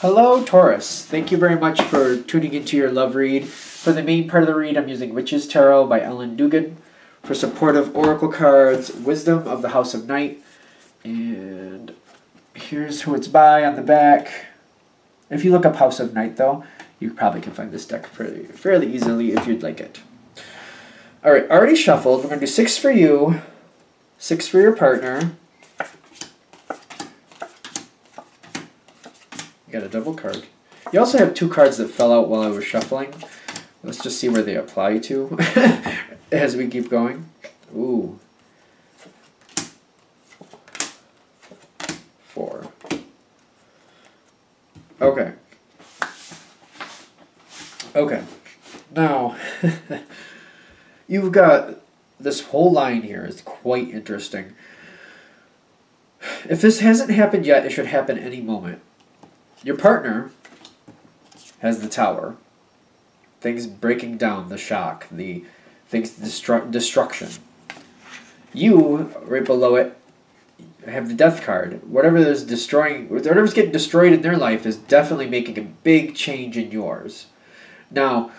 Hello, Taurus. Thank you very much for tuning into your love read. For the main part of the read, I'm using Witch's Tarot by Ellen Dugan. For supportive oracle cards, Wisdom of the House of Night. And here's who it's by on the back. If you look up House of Night, though, you probably can find this deck fairly easily if you'd like it. Alright, already shuffled. We're going to do 6 for you, 6 for your partner. You got a double card. You also have 2 cards that fell out while I was shuffling. Let's just see where they apply to as we keep going. Ooh. 4. Okay. Okay. Now, you've got this whole line here is quite interesting. If this hasn't happened yet, it should happen any moment. Your partner has the Tower. Things breaking down, the shock, the things destruction. You, right below it, have the Death card. Whatever's getting destroyed in their life is definitely making a big change in yours. Now,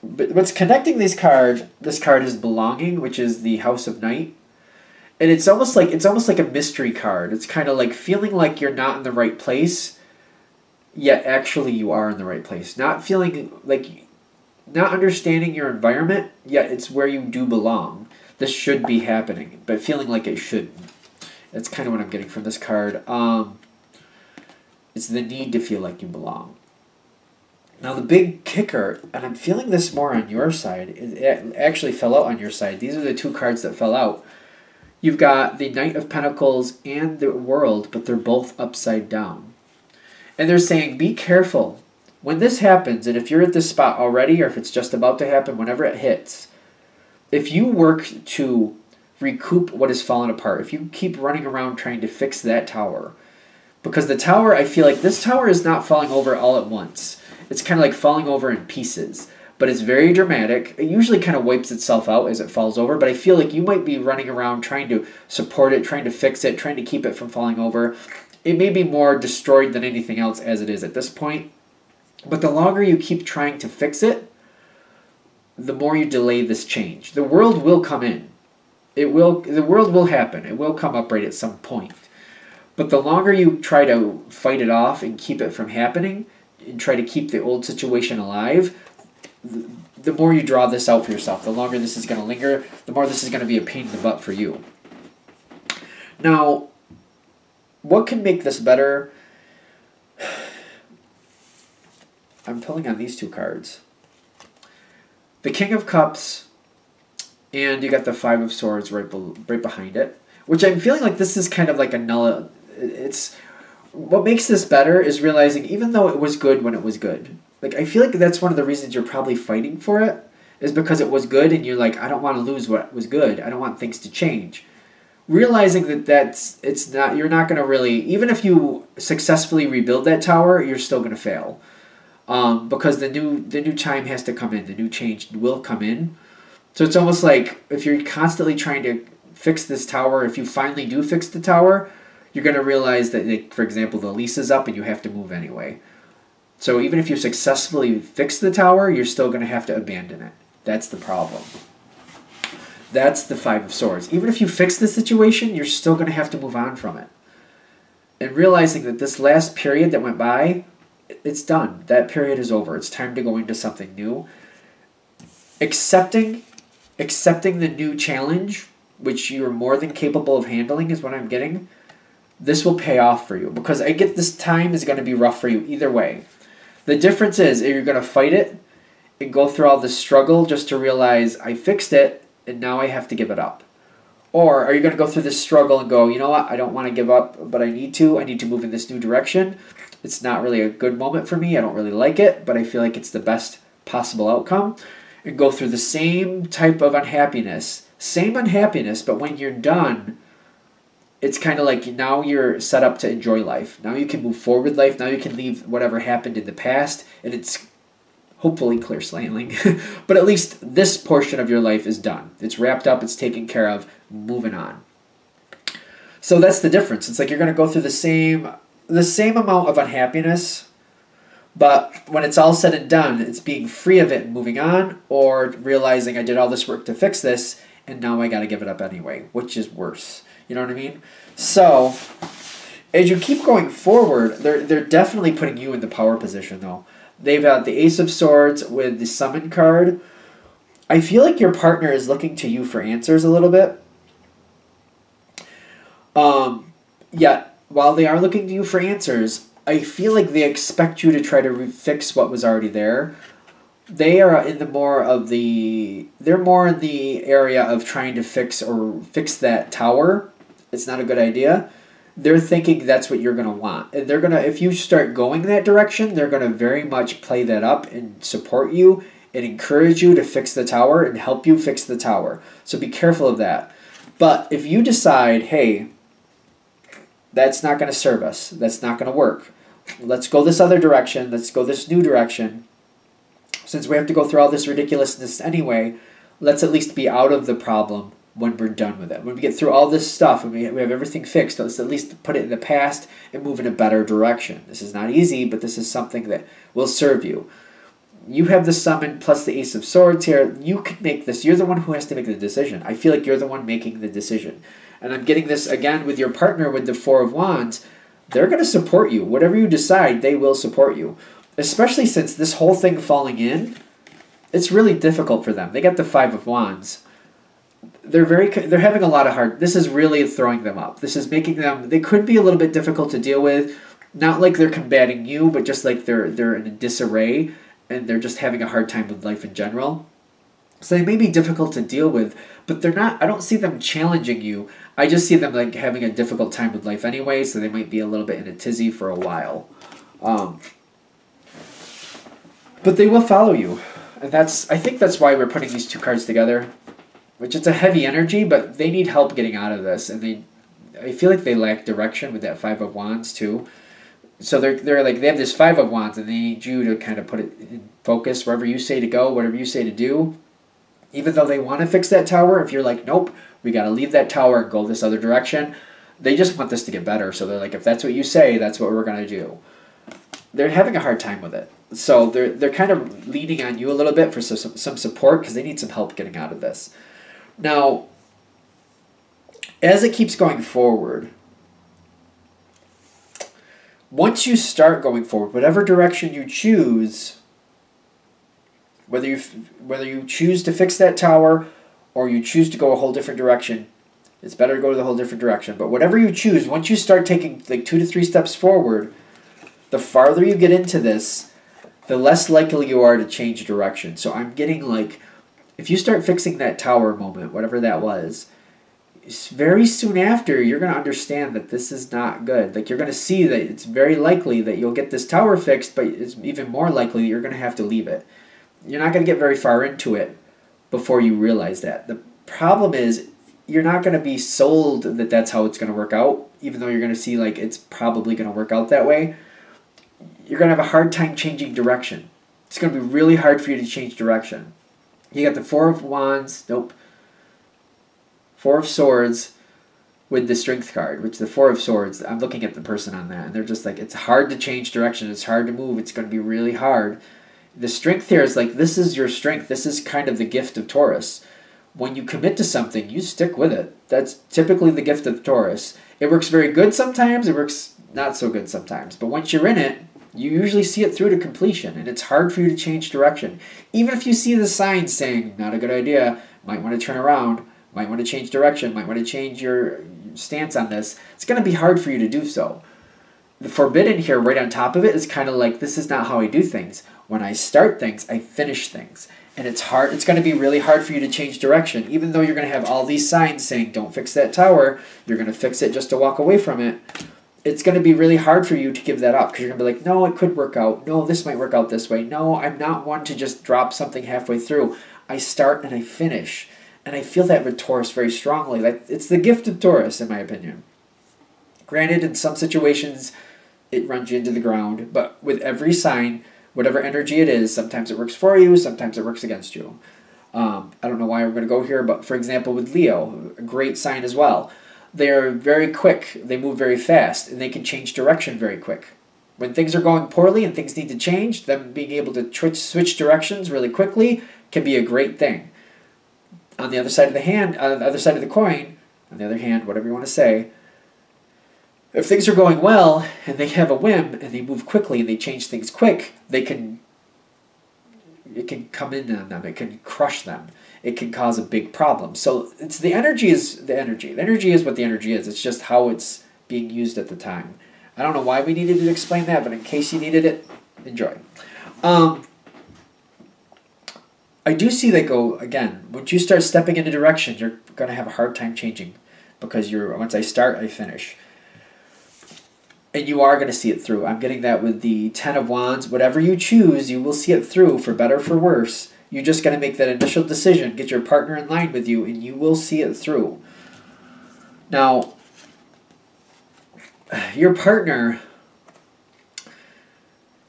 what's connecting this card is belonging, which is the House of Night. And it's almost like a mystery card. It's kind of like feeling like you're not in the right place, yet actually you are in the right place. Not understanding your environment, yet it's where you do belong. This should be happening, but feeling like it shouldn't. That's kind of what I'm getting from this card. It's the need to feel like you belong. Now the big kicker, and I'm feeling this more on your side, it actually fell out on your side. These are the 2 cards that fell out. You've got the Knight of Pentacles and the World, but they're both upside down. And they're saying, be careful. When this happens, and if you're at this spot already, or if it's just about to happen, whenever it hits, if you work to recoup what has fallen apart, if you keep running around trying to fix that tower, because the tower, I feel like this tower is not falling over all at once. It's kind of like falling over in pieces, but it's very dramatic. It usually kind of wipes itself out as it falls over, but I feel like you might be running around trying to support it, trying to fix it, trying to keep it from falling over. It may be more destroyed than anything else as it is at this point, but the longer you keep trying to fix it, the more you delay this change. The world will come in. The world will happen. It will come upright at some point. But the longer you try to fight it off and keep it from happening, and try to keep the old situation alive, the more you draw this out for yourself, the longer this is going to linger, the more this is going to be a pain in the butt for you. Now, what can make this better? I'm pulling on these 2 cards. The King of Cups, and you got the 5 of Swords right behind it, which I'm feeling like this is kind of like a null. What makes this better is realizing even though it was good when it was good. Like, I feel like that's one of the reasons you're probably fighting for it, is because it was good and you're like, I don't want to lose what was good. I don't want things to change. Realizing that you're not going to really, even if you successfully rebuild that tower, you're still going to fail. Because the new time has to come in. The new change will come in. So it's almost like if you're constantly trying to fix this tower, if you finally do fix the tower, you're going to realize that, like, for example, the lease is up and you have to move anyway. So even if you successfully fix the tower, you're still going to have to abandon it. That's the problem. That's the 5 of Swords. Even if you fix the situation, you're still going to have to move on from it. And realizing that this last period that went by, it's done. That period is over. It's time to go into something new. Accepting the new challenge, which you're more than capable of handling, is what I'm getting. This will pay off for you, because I get this time is going to be rough for you either way. The difference is, you're going to fight it and go through all this struggle just to realize I fixed it and now I have to give it up. Or are you going to go through this struggle and go, you know what, I don't want to give up, but I need to move in this new direction. It's not really a good moment for me. I don't really like it, but I feel like it's the best possible outcome. And go through the same type of unhappiness. Same unhappiness, but when you're done, it's kind of like now you're set up to enjoy life. Now you can move forward with life. Now you can leave whatever happened in the past, and it's hopefully clear sailing. But at least this portion of your life is done. It's wrapped up. It's taken care of. Moving on. So that's the difference. It's like you're going to go through the same amount of unhappiness, But when it's all said and done, it's being free of it and moving on, or realizing I did all this work to fix this and now I got to give it up anyway, which is worse. You know what I mean? So as you keep going forward, they're definitely putting you in the power position though. They've got the Ace of Swords with the Summon card. I feel like your partner is looking to you for answers a little bit. Yet, while they are looking to you for answers, I feel like they expect you to try to fix what was already there. They are in the they're more in the area of trying to fix that tower. It's not a good idea. They're thinking that's what you're going to want. And if you start going that direction, they're going to very much play that up and support you and encourage you to fix the tower and help you fix the tower. So be careful of that. But if you decide, hey, that's not going to serve us, that's not going to work, let's go this other direction, let's go this new direction, since we have to go through all this ridiculousness anyway, let's at least be out of the problem when we're done with it. When we get through all this stuff and we have everything fixed, let's at least put it in the past and move in a better direction. This is not easy, but this is something that will serve you. You have the Summon plus the Ace of Swords here. You can make this. You're the one who has to make the decision. I feel like you're the one making the decision. And I'm getting this again with your partner with the Four of Wands. They're going to support you. Whatever you decide, they will support you. Especially since this whole thing falling in, it's really difficult for them. They got the Five of Wands. They're having a lot of hard. This is really throwing them up. This is making them. They could be a little bit difficult to deal with. Not like they're combating you, but just like they're in a disarray and they're just having a hard time with life in general. So they may be difficult to deal with, but they're not. I don't see them challenging you. I just see them like having a difficult time with life anyway. So they might be a little bit in a tizzy for a while. But they will follow you. And I think that's why we're putting these two cards together. Which it's a heavy energy, but they need help getting out of this. And I feel like they lack direction with that Five of Wands too. So they're like, they have this Five of Wands and they need you to kind of put it in focus wherever you say to go, whatever you say to do. Even though they want to fix that tower, if you're like, nope, we got to leave that tower and go this other direction, they just want this to get better. So they're like, if that's what you say, that's what we're going to do. They're having a hard time with it. So they're kind of leaning on you a little bit for some support because they need some help getting out of this. Now, as it keeps going forward, once you start going forward, whatever direction you choose, whether you choose to fix that tower or you choose to go a whole different direction, it's better to go to the whole different direction. But whatever you choose, once you start taking like 2 to 3 steps forward, the farther you get into this, the less likely you are to change direction. So I'm getting like, if you start fixing that tower moment, whatever that was, very soon after, you're going to understand that this is not good. Like, you're going to see that it's very likely that you'll get this tower fixed, but it's even more likely that you're going to have to leave it. You're not going to get very far into it before you realize that. The problem is, you're not going to be sold that that's how it's going to work out, even though you're going to see, like, it's probably going to work out that way. You're going to have a hard time changing direction. It's going to be really hard for you to change direction. You got the Four of Wands, nope. Four of Swords with the Strength card, which the Four of Swords, I'm looking at the person on that, and they're just like, it's hard to change direction, it's hard to move, it's going to be really hard. The Strength here is like, this is your strength, this is kind of the gift of Taurus. When you commit to something, you stick with it. That's typically the gift of Taurus. It works very good sometimes, it works not so good sometimes, but once you're in it, you usually see it through to completion, and it's hard for you to change direction. Even if you see the signs saying, not a good idea, might want to turn around, might want to change direction, might want to change your stance on this, it's going to be hard for you to do so. The forbidden here right on top of it is kind of like, this is not how I do things. When I start things, I finish things. And it's hard. It's going to be really hard for you to change direction. Even though you're going to have all these signs saying, don't fix that tower, you're going to fix it just to walk away from it. It's going to be really hard for you to give that up because you're going to be like, no, it could work out. No, this might work out this way. No, I'm not one to just drop something halfway through. I start and I finish. And I feel that with Taurus very strongly. Like, it's the gift of Taurus, in my opinion. Granted, in some situations, it runs you into the ground. But with every sign, whatever energy it is, sometimes it works for you, sometimes it works against you. I don't know why we're going to go here, but for example, with Leo, a great sign as well. They're very quick, they move very fast, and they can change direction very quick. When things are going poorly and things need to change, them being able to switch directions really quickly can be a great thing. On the other side of the hand, on the other side of the coin, on the other hand, whatever you want to say, if things are going well and they have a whim and they move quickly and they change things quick, it can come in on them. It can crush them. It can cause a big problem. So it's the energy is the energy. The energy is what the energy is. It's just how it's being used at the time. I don't know why we needed to explain that, but in case you needed it, enjoy. I do see that go, again, once you start stepping into direction, you're going to have a hard time changing because once I start, I finish. And you are going to see it through. I'm getting that with the Ten of Wands. Whatever you choose, you will see it through, for better or for worse. You're just going to make that initial decision, get your partner in line with you, and you will see it through. Now, your partner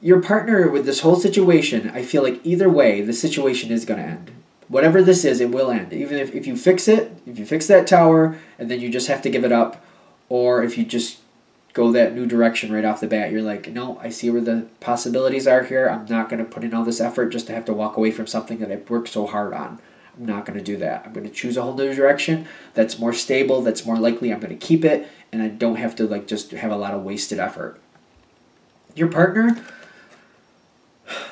with this whole situation, I feel like either way, the situation is going to end. Whatever this is, it will end. Even if you fix it, if you fix that tower, and then you just have to give it up, or if you just go that new direction right off the bat, you're like, no, I see where the possibilities are here. I'm not going to put in all this effort just to have to walk away from something that I've worked so hard on. I'm not going to do that. I'm going to choose a whole new direction that's more stable, that's more likely I'm going to keep it, and I don't have to just have a lot of wasted effort. Your partner,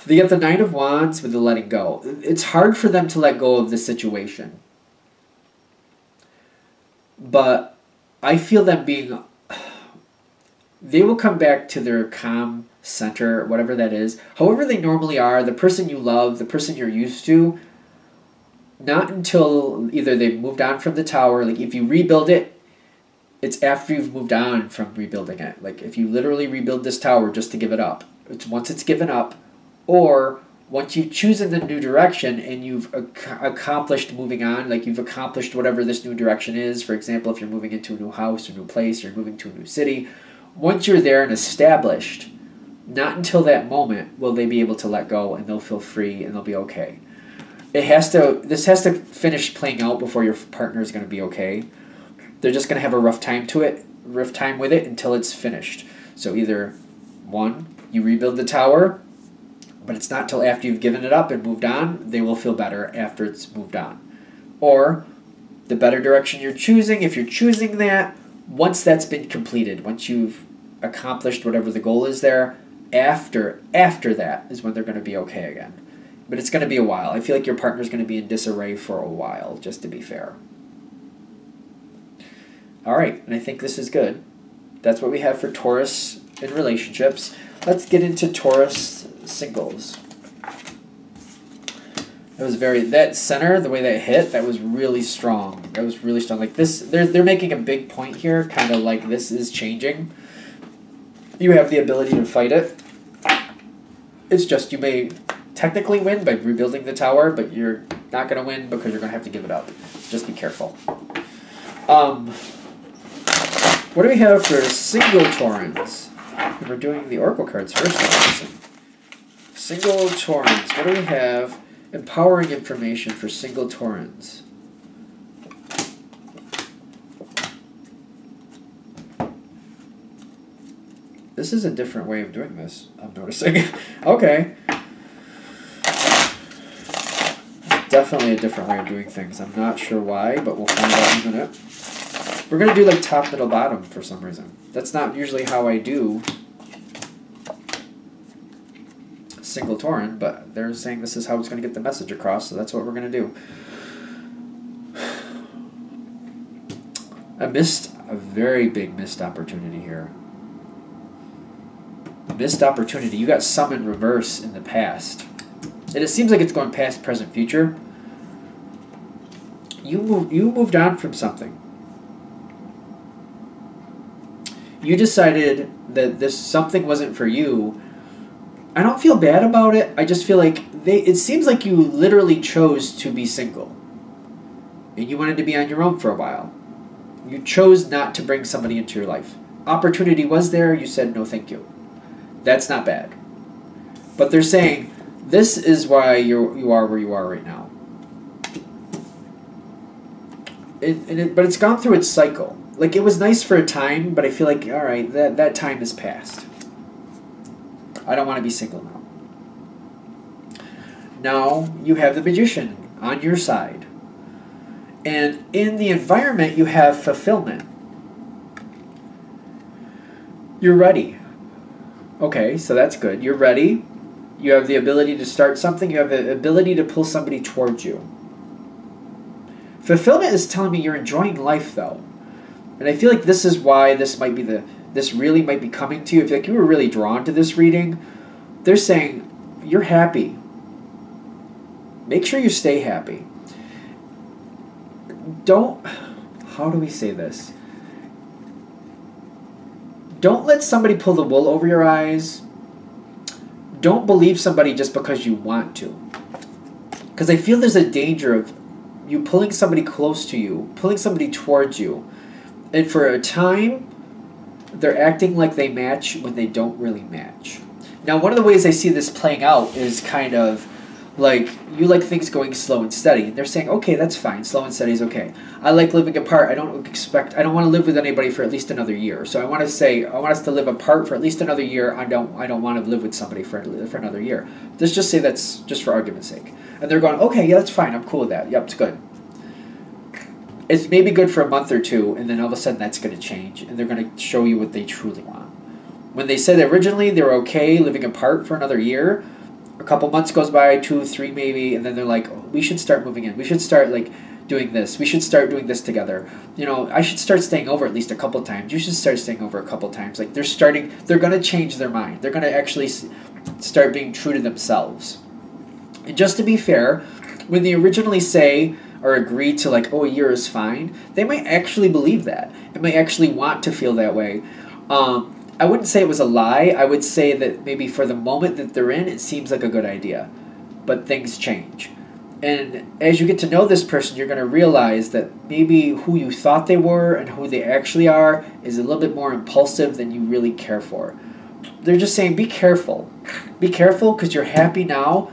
they get the Nine of Wands with the letting go. It's hard for them to let go of the situation. But I feel them being... They will come back to their calm center, whatever that is. However they normally are, the person you love, the person you're used to, not until either they've moved on from the tower. Like if you rebuild it, it's after you've moved on from rebuilding it. Like if you literally rebuild this tower just to give it up, it's once it's given up, or once you've chosen the new direction and you've accomplished moving on, like you've accomplished whatever this new direction is. For example, if you're moving into a new house or new place, you're moving to a new city. Once you're there and established, not until that moment will they be able to let go, and they'll feel free and they'll be okay. This has to finish playing out before your partner is going to be okay. They're just going to have a rough time with it until it's finished. So either one, you rebuild the tower, but it's not till after you've given it up and moved on, they will feel better after it's moved on. Or the better direction you're choosing, if you're choosing that, once that's been completed, once you've accomplished whatever the goal is there, after that is when they're going to be okay again. But it's going to be a while. I feel like your partner's going to be in disarray for a while, just to be fair. All right, and I think this is good. That's what we have for Taurus in relationships. Let's get into Taurus singles. That center, the way that hit, that was really strong. That was really strong. Like this, they're making a big point here, kind of like this is changing. You have the ability to fight it. It's just you may technically win by rebuilding the tower, but you're not going to win because you're going to have to give it up. Just be careful. What do we have for single Taurans? We're doing the Oracle cards first. Single Taurans. What do we have? Empowering information for single Taurans. This is a different way of doing this, I'm noticing. Okay. Definitely a different way of doing things. I'm not sure why, but we'll find out in a minute. We're going to do like top, middle, bottom for some reason. That's not usually how I do single Tauran, but they're saying this is how it's going to get the message across, so that's what we're going to do. I missed a very big missed opportunity here. Missed opportunity. You got some in reverse in the past. And it seems like it's going past, present, future. You moved on from something. You decided that this something wasn't for you. I don't feel bad about it. I just feel like it seems like you literally chose to be single. And you wanted to be on your own for a while. You chose not to bring somebody into your life. Opportunity was there. You said no thank you. That's not bad. But they're saying this is why you are where you are right now. But it's gone through its cycle. Like, it was nice for a time, but I feel like, all right, that time has passed. I don't want to be single now. Now you have the Magician on your side. And in the environment, you have fulfillment. You're ready. Okay, so that's good. You're ready. You have the ability to start something. You have the ability to pull somebody towards you. Fulfillment is telling me you're enjoying life, though. And I feel like this is why this really might be coming to you. I feel like you were really drawn to this reading. They're saying, you're happy. Make sure you stay happy. How do we say this? Don't let somebody pull the wool over your eyes. Don't believe somebody just because you want to. Because I feel there's a danger of you pulling somebody close to you, pulling somebody towards you. And for a time, they're acting like they match when they don't really match. Now, one of the ways I see this playing out is kind of like, you like things going slow and steady. And they're saying, okay, that's fine. Slow and steady is okay. I like living apart. I don't want to live with anybody for at least another year. So I want us to live apart for at least another year. I don't want to live with somebody for another year. Let's just say that's just for argument's sake. And they're going, okay, yeah, that's fine. I'm cool with that. Yep, it's good. It's maybe good for a month or two, and then all of a sudden that's going to change, and they're going to show you what they truly want. When they said originally they were okay living apart for another year, a couple months goes by, 2, 3 maybe, and then they're like, oh, we should start moving in. We should start doing this. We should start doing this together. I should start staying over at least a couple times. You should start staying over a couple times. Like they're going to change their mind. They're going to actually start being true to themselves. And just to be fair, when they originally say or agree to a year is fine, they might actually believe that. They might actually want to feel that way. I wouldn't say it was a lie. I would say that maybe for the moment that they're in, it seems like a good idea. But things change. And as you get to know this person, you're going to realize that maybe who you thought they were and who they actually are is a little bit more impulsive than you really care for. They're just saying, be careful. Be careful because you're happy now.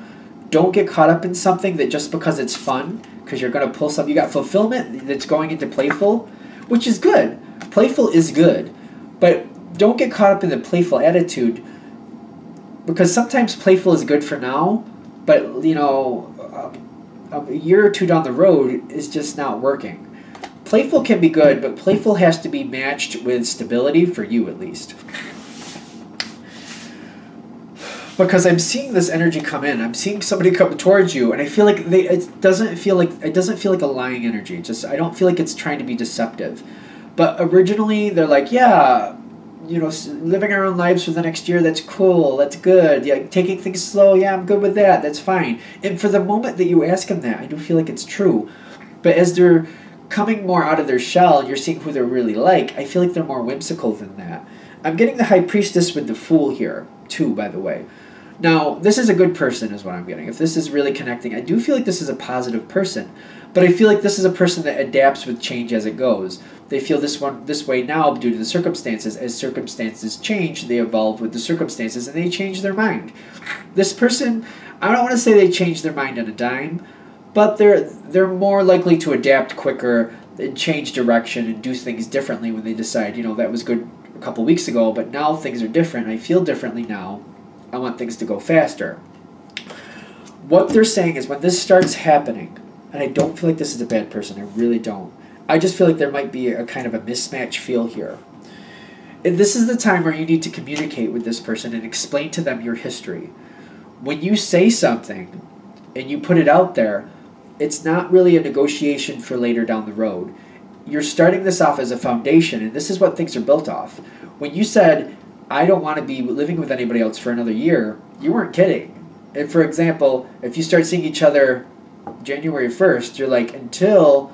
Don't get caught up in something that just because it's fun, because you're going to pull something. You got fulfillment that's going into playful, which is good. Playful is good. But don't get caught up in the playful attitude, because sometimes playful is good for now, but a year or two down the road is just not working. Playful can be good, but playful has to be matched with stability for you at least. Because I'm seeing this energy come in. I'm seeing somebody come towards you, and I feel like it doesn't feel like a lying energy. I don't feel like it's trying to be deceptive. But originally they're like, yeah, living our own lives for the next year, that's cool, that's good. Yeah, taking things slow, yeah, I'm good with that, that's fine. And for the moment that you ask them that, I do feel like it's true. But as they're coming more out of their shell, you're seeing who they're really like, I feel like they're more whimsical than that. I'm getting the High Priestess with the Fool here, too, by the way. Now, this is a good person is what I'm getting. If this is really connecting, I do feel like this is a positive person. But I feel like this is a person that adapts with change as it goes. They feel this way now due to the circumstances. As circumstances change, they evolve with the circumstances, and they change their mind. This person, I don't want to say they change their mind on a dime, but they're more likely to adapt quicker and change direction and do things differently when they decide, that was good a couple weeks ago, but now things are different. I feel differently now. I want things to go faster. What they're saying is when this starts happening, and I don't feel like this is a bad person, I really don't. I just feel like there might be a kind of a mismatch feel here. And this is the time where you need to communicate with this person and explain to them your history. When you say something and you put it out there, it's not really a negotiation for later down the road. You're starting this off as a foundation, and this is what things are built off. When you said, I don't want to be living with anybody else for another year, you weren't kidding. And for example, if you start seeing each other January 1st, you're like, until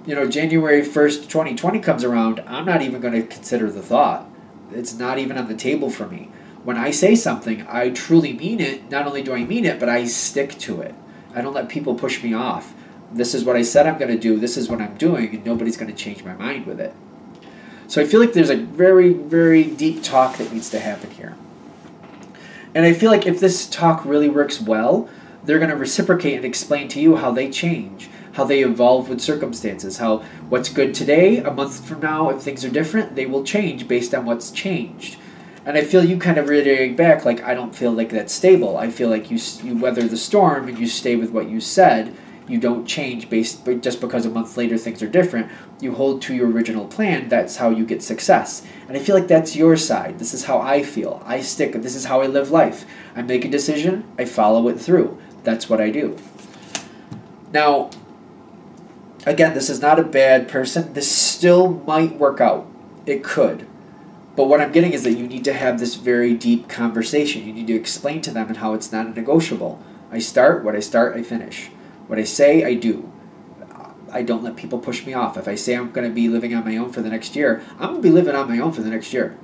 January 1st, 2020 comes around, I'm not even going to consider the thought. It's not even on the table for me. When I say something, I truly mean it. Not only do I mean it, but I stick to it. I don't let people push me off. This is what I said I'm going to do. This is what I'm doing, and nobody's going to change my mind with it. So I feel like there's a very, very deep talk that needs to happen here. And I feel like if this talk really works well, they're going to reciprocate and explain to you how they change, how they evolve with circumstances, how what's good today, a month from now, if things are different, they will change based on what's changed. And I feel you kind of reiterating back, like, I don't feel like that's stable. I feel like you weather the storm and you stay with what you said. You don't change just because a month later things are different. You hold to your original plan. That's how you get success. And I feel like that's your side. This is how I feel. I stick. This is how I live life. I make a decision. I follow it through. That's what I do. Now, again, this is not a bad person. This still might work out. It could. But what I'm getting is that you need to have this very deep conversation. You need to explain to them and how it's not a negotiable. I start, what I start, I finish. What I say, I do. I don't let people push me off. If I say I'm going to be living on my own for the next year, I'm going to be living on my own for the next year.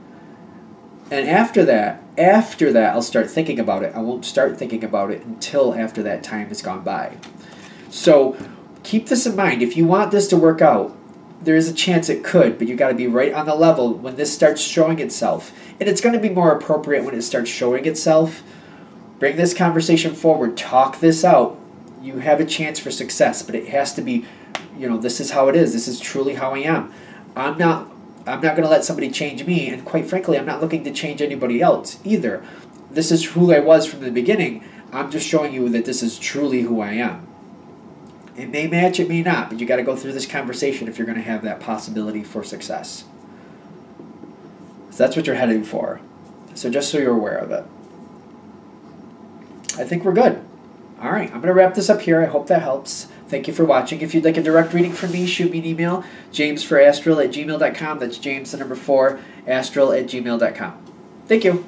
And after that, I'll start thinking about it. I won't start thinking about it until after that time has gone by. So keep this in mind. If you want this to work out, there is a chance it could, but you got to be right on the level when this starts showing itself. And it's going to be more appropriate when it starts showing itself. Bring this conversation forward. Talk this out. You have a chance for success, but it has to be, this is how it is. This is truly how I am. I'm not going to let somebody change me, and quite frankly, I'm not looking to change anybody else either. This is who I was from the beginning. I'm just showing you that this is truly who I am. It may match, it may not, but you got to go through this conversation if you're going to have that possibility for success. So that's what you're heading for. So just so you're aware of it. I think we're good. All right, I'm going to wrap this up here. I hope that helps. Thank you for watching. If you'd like a direct reading from me, shoot me an email, jamesforastral@gmail.com. That's James, the number 4, astral@gmail.com. Thank you.